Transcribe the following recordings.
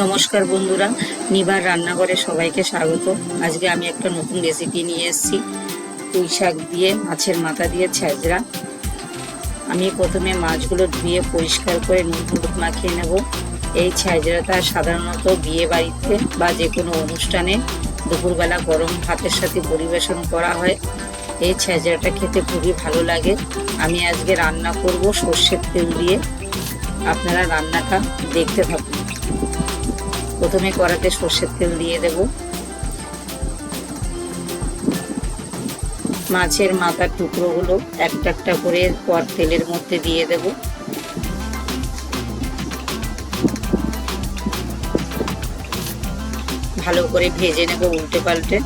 নমস্কার বন্ধুরা, নিবার রান্নাঘরে সবাইকে স্বাগত। আজকে আমি একটা নতুন রেসিপি নিয়ে এসেছি, পুঁই শাক দিয়ে মাছের মাথা দিয়ে ছ্যাঁচড়া। আমি প্রথমে মাছগুলো ধুয়ে পরিষ্কার করে নুন হলুদ মাখিয়ে নেব। এই ছ্যাঁচড়াটা সাধারণত বিয়ে বাড়িতে বা যে কোনো অনুষ্ঠানে দুপুরবেলা গরম ভাতের সাথে পরিবেশন করা হয়। এই ছ্যাঁচড়াটা খেতে খুবই ভালো লাগে। আমি আজকে রান্না করব সর্ষের তেল দিয়ে। আপনারা রান্নাটা দেখতে থাকুন। প্রথমে কড়াতে সর্ষের তেল দিয়ে দেব। মাছের মাথার টুকরোগুলো একটা একটা করে পর তেলের মধ্যে দিয়ে দেব। ভালো করে ভেজে নেব উল্টে পাল্টে।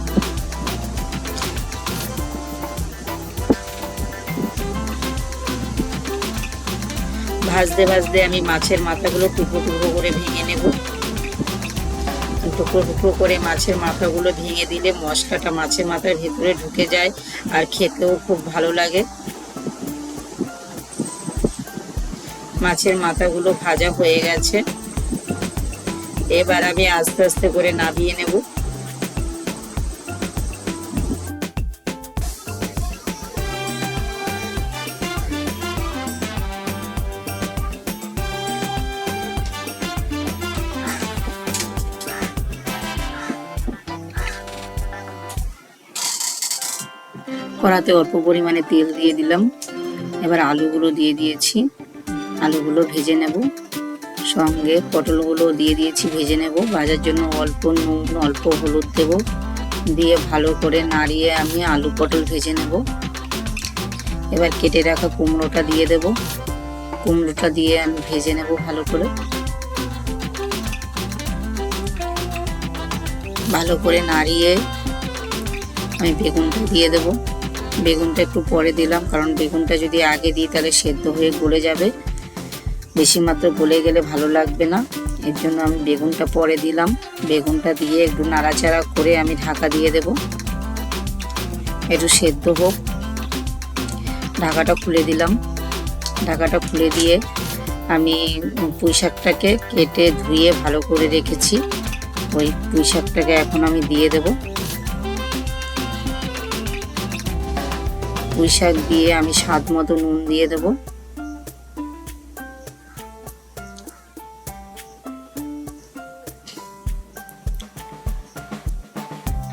ভাজতে ভাজতে আমি মাছের মাথাগুলো টুকরো টুকরো করে ভেঙে নেব। টুকরো টুকরো করে মাছের মাথাগুলো ভেঙে দিলে মশলাটা মাছের মাথার ভেতরে ঢুকে যায় আর খেতেও খুব ভালো লাগে। মাছের মাথাগুলো ভাজা হয়ে গেছে, এবার আমি আস্তে আস্তে করে নামিয়ে নেব। কড়াতে অল্প পরিমাণে তেল দিয়ে দিলাম। এবার আলুগুলো দিয়ে দিয়েছি, আলুগুলো ভেজে নেব। সঙ্গে পটলগুলো দিয়ে দিয়েছি ভেজে নেব। ভাজার জন্য অল্প নুন অল্প হলুদ দেব, দিয়ে ভালো করে নাড়িয়ে আমি আলু পটল ভেজে নেব। এবার কেটে রাখা কুমড়োটা দিয়ে দেব। কুমড়োটা দিয়ে আমি ভেজে নেব ভালো করে। ভালো করে নাড়িয়ে আমি বেগুনটা দিয়ে দেব। বেগুনটা একটু পরে দিলাম, কারণ বেগুনটা যদি আগে দিই তাহলে সেদ্ধ হয়ে গলে যাবে, বেশি মাত্র গলে গেলে ভালো লাগবে না। এর জন্য আমি বেগুনটা পরে দিলাম। বেগুনটা দিয়ে একটু নাড়াচাড়া করে আমি ঢাকা দিয়ে দেব, একটু সেদ্ধ হোক। ঢাকাটা খুলে দিলাম। ঢাকাটা খুলে দিয়ে আমি পুঁই শাকটাকে কেটে ধুয়ে ভালো করে রেখেছি, ওই পুঁই শাকটাকে এখন আমি দিয়ে দেব। পুঁই শাক দিয়ে আমি স্বাদ মতো নুন দিয়ে দেব।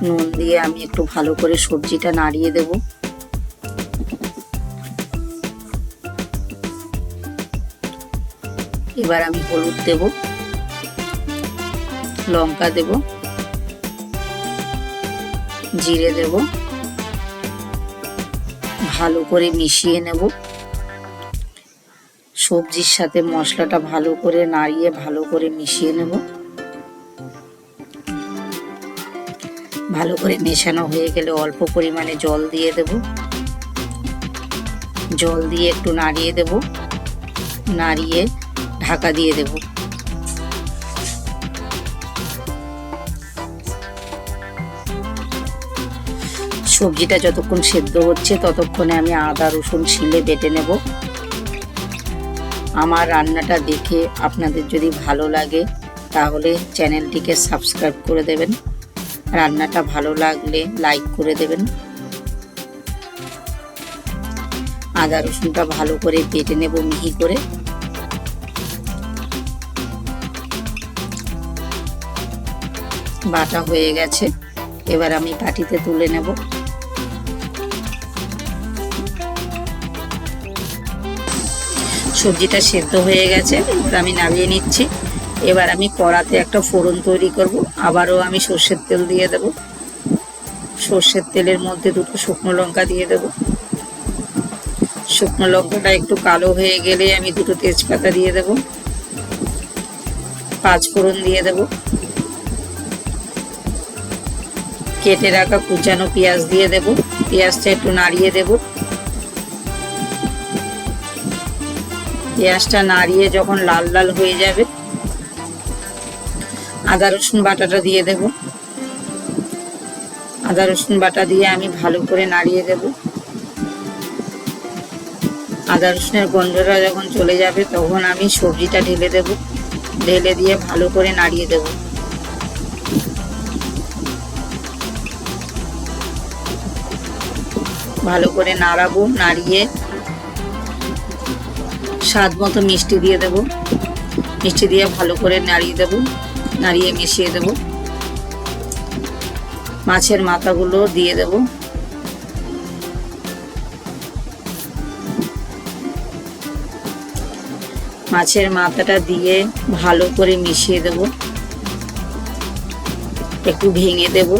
নুন দিয়ে আমি একটু ভালো করে সবজিটা নাড়িয়ে দেব। এবার আমি হলুদ দেব, লঙ্কা দেব, জিরে দেব। ভালো করে মিশিয়ে নেব। সবজির সাথে মশলাটা ভালো করে নাড়িয়ে ভালো করে মিশিয়ে নেব। ভালো করে মেশানো হয়ে গেলে অল্প পরিমাণে জল দিয়ে দেব। জল দিয়ে একটু নাড়িয়ে দেব, নাড়িয়ে ঢাকা দিয়ে দেব। সবজিটা যতক্ষণ সেদ্ধ হচ্ছে ততক্ষণে আমি আদা রসুন শিলে বেটে নেব। আমার রান্নাটা দেখে আপনাদের যদি ভালো লাগে তাহলে চ্যানেলটিকে সাবস্ক্রাইব করে দেবেন। রান্নাটা ভালো লাগলে লাইক করে দেবেন। আদা রসুনটা ভালো করে বেটে নেব মিহি করে। বাটা হয়ে গেছে, এবার আমি বাটিতে তুলে নেব। সবজিটা সেদ্ধ হয়ে গেছে, আমি নামিয়ে নিচ্ছি। এবার আমি কড়াতে একটা ফোড়ন তৈরি করব। আবারও আমি সর্ষের তেল দিয়ে দেব। সর্ষের তেলের মধ্যে দুটো শুকনো লঙ্কা দিয়ে দেব। শুকনো লঙ্কাটা একটু কালো হয়ে গেলে আমি দুটো তেজপাতা দিয়ে দেব। 5 ফোড়ন দিয়ে দেব। কেটে রাখা কুচানো পেঁয়াজ দিয়ে দেব। পেঁয়াজটা একটু নাড়িয়ে দেব। পেঁয়াজটা নাড়িয়ে যখন লাল লাল হয়ে যাবে আদা রসুন বাটাটা দিয়ে দেব। আদা রসুন বাটা দিয়ে আমি ভালো করে নাড়িয়ে দেব। আদা রসুনের গন্ধটা যখন চলে যাবে তখন আমি সবজিটা ঢেলে দেব। ঢেলে দিয়ে ভালো করে নাড়িয়ে দেব। ভালো করে নাড়াবো, নাড়িয়ে স্বাদ মতো মিষ্টি দিয়ে দেব। মিষ্টি দিয়ে ভালো করে নাড়িয়ে দেব, নাড়িয়ে মিশিয়ে দেব। মাছের মাথাগুলো দিয়ে দেব। মাছের মাথাটা দিয়ে ভালো করে মিশিয়ে দেব। একটু ভেঙে দেব,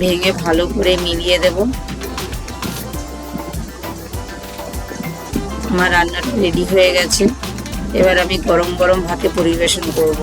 ভেঙে ভালো করে মিলিয়ে দেব। আমার রান্নাটা রেডি হয়ে গেছে। এবার আমি গরম গরম ভাতে পরিবেশন করব।